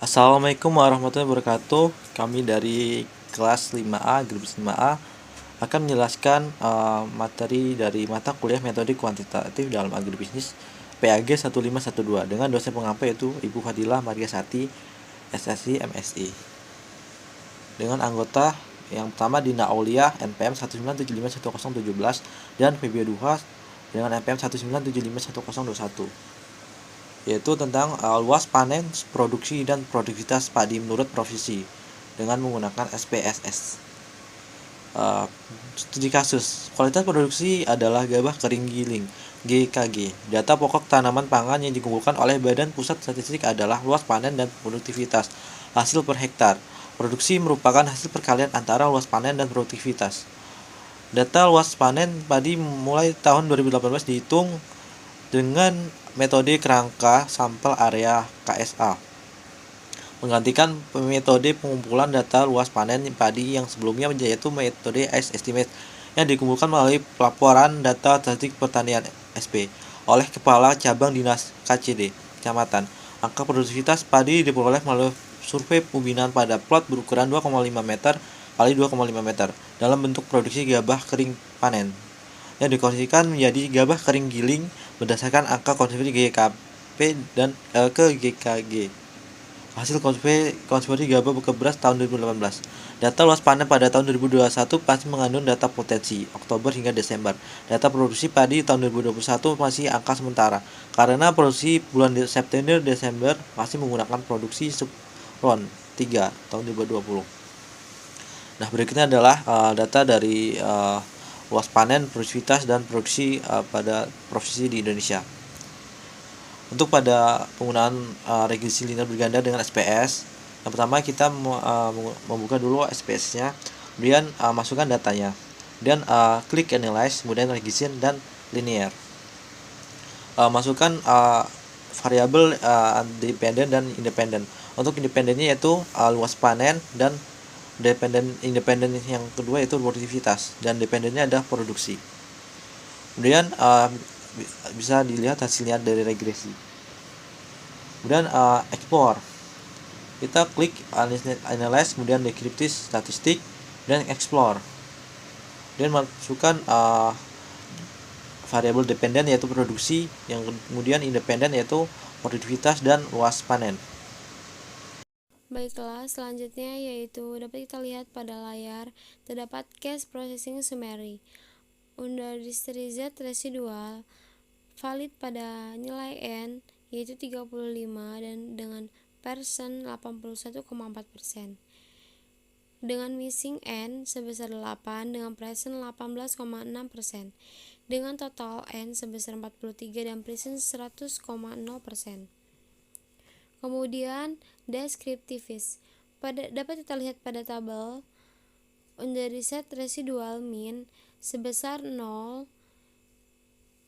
Assalamualaikum warahmatullahi wabarakatuh. Kami dari kelas 5A, grup 5A akan menjelaskan materi dari mata kuliah metode kuantitatif dalam agribisnis PAG 1512 dengan dosen pengampu yaitu Ibu Fadilah Mariasati, SSI, MSI. Dengan anggota yang pertama Dina Aulia NPM 197510117 dan Febio Duha dengan NPM 197510121, yaitu tentang luas panen, produksi, dan produktivitas padi menurut profesi dengan menggunakan SPSS. Studi kasus kualitas produksi adalah gabah kering giling GKG. Data pokok tanaman pangan yang dikumpulkan oleh Badan Pusat Statistik adalah luas panen dan produktivitas hasil per hektar. Produksi merupakan hasil perkalian antara luas panen dan produktivitas. Data luas panen padi mulai tahun 2018 dihitung dengan metode kerangka sampel area KSA, menggantikan metode pengumpulan data luas panen padi yang sebelumnya yaitu metode ice estimate yang dikumpulkan melalui pelaporan data statistik pertanian SP oleh Kepala Cabang Dinas KCD Kecamatan. Angka produktivitas padi diperoleh melalui survei pembinaan pada plot berukuran 2,5 meter kali 2,5 meter dalam bentuk produksi gabah kering panen yang dikondisikan menjadi gabah kering giling berdasarkan angka konversi GKP dan ke GKG. Hasil konversi gabah ke beras tahun 2018. Data luas panen pada tahun 2021 masih mengandung data potensi Oktober hingga Desember. Data produksi padi tahun 2021 masih angka sementara karena produksi bulan September Desember masih menggunakan produksi ron 3 tahun 2020. Nah, berikutnya adalah data dari luas panen, produktivitas, dan produksi pada profesi di Indonesia. Untuk pada penggunaan regresi linear berganda dengan SPS, yang pertama kita membuka dulu SPS-nya, kemudian masukkan datanya, dan klik analyze, kemudian regression dan linear. Masukkan variabel dependen dan independen. Untuk independennya yaitu luas panen, dan independen yang kedua yaitu produktivitas, dan dependennya adalah produksi. Kemudian bisa dilihat hasilnya dari regresi. Kemudian explore, kita klik analyze, kemudian deskriptif statistik, dan explore, dan masukkan variabel dependen yaitu produksi, yang kemudian independen yaitu produktivitas dan luas panen. Baiklah, selanjutnya yaitu dapat kita lihat pada layar terdapat case processing summary. Under Z residual valid pada nilai N yaitu 35 dan dengan persen 81,4%. Dengan missing N sebesar 8 dengan persen 18,6%. Dengan total N sebesar 43 dan persen 100,0%. Kemudian deskriptivis dapat kita lihat pada tabel under set residual mean sebesar 0,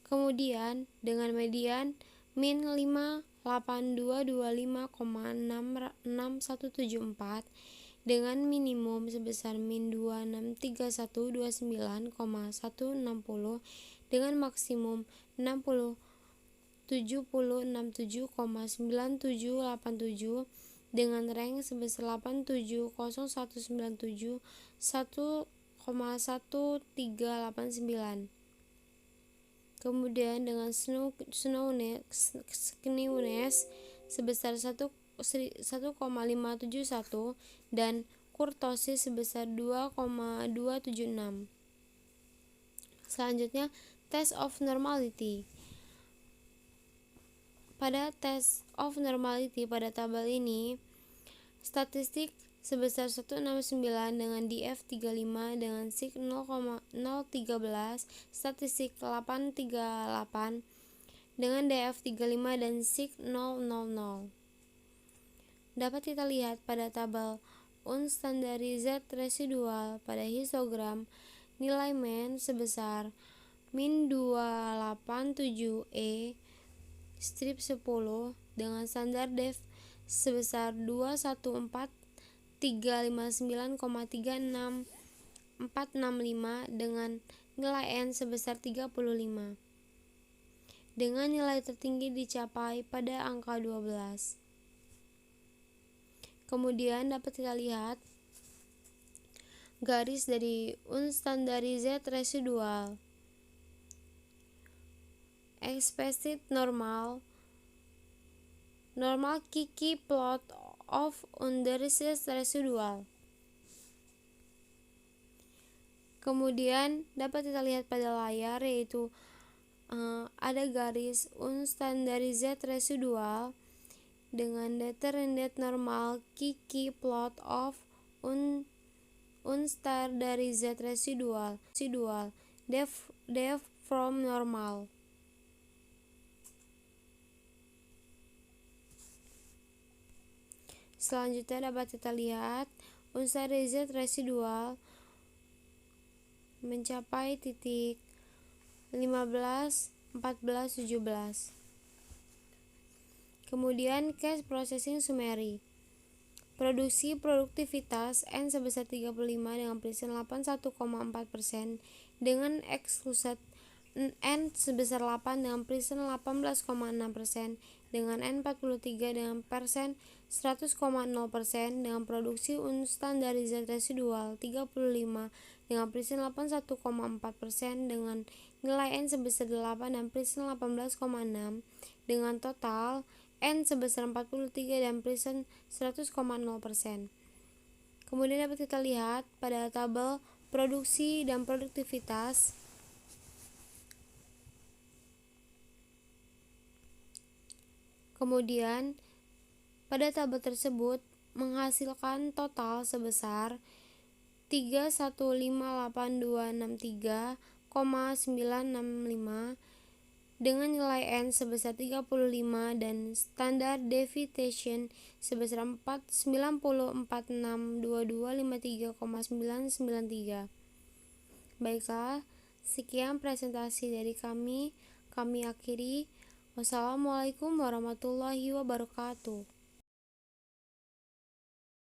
kemudian dengan median min 58225,6174 dengan minimum sebesar min 263129,160 dengan maksimum 7067,9787 dengan rank sebesar 8701971,1389. Kemudian dengan skewness sebesar 1,571 dan kurtosis sebesar 2,276. Selanjutnya test of normality. Pada test of normality pada tabel ini, statistik sebesar 169 dengan DF35 dengan SIG 0,013, statistik 838 dengan DF35 dan SIG 000. Dapat kita lihat pada tabel unstandarized residual pada histogram, nilai mean sebesar min 287E strip 10 dengan standar def sebesar 214.359,36465 dengan nilai N sebesar 35. Dengan nilai tertinggi dicapai pada angka 12. Kemudian dapat kita lihat garis dari unstandarized residual, expected normal Kiki plot of unstandarized residual. Kemudian dapat kita lihat pada layar yaitu ada garis unstandarized residual dengan determinate normal Kiki plot of unstandarized residual depth from normal. Selanjutnya dapat kita lihat unstandarized residual mencapai titik 15, 14, 17. Kemudian cash processing summary. Produksi produktivitas N sebesar 35 dengan persen 81,4% dengan exclusive N sebesar 8 dengan persen 18,6% dengan N 43 dengan persen 100,0% dengan produksi unstandarized residual 35 dengan persen 81,4% dengan nilai N sebesar 8 dan persen 18,6 dengan total N sebesar 43 dan persen 100,0%. Kemudian dapat kita lihat pada tabel produksi dan produktivitas. Kemudian pada tabel tersebut menghasilkan total sebesar 3158263,965 dengan nilai N sebesar 35 dan standar deviation sebesar 90462253,993. Baiklah, sekian presentasi dari kami akhiri. Wassalamualaikum warahmatullahi wabarakatuh.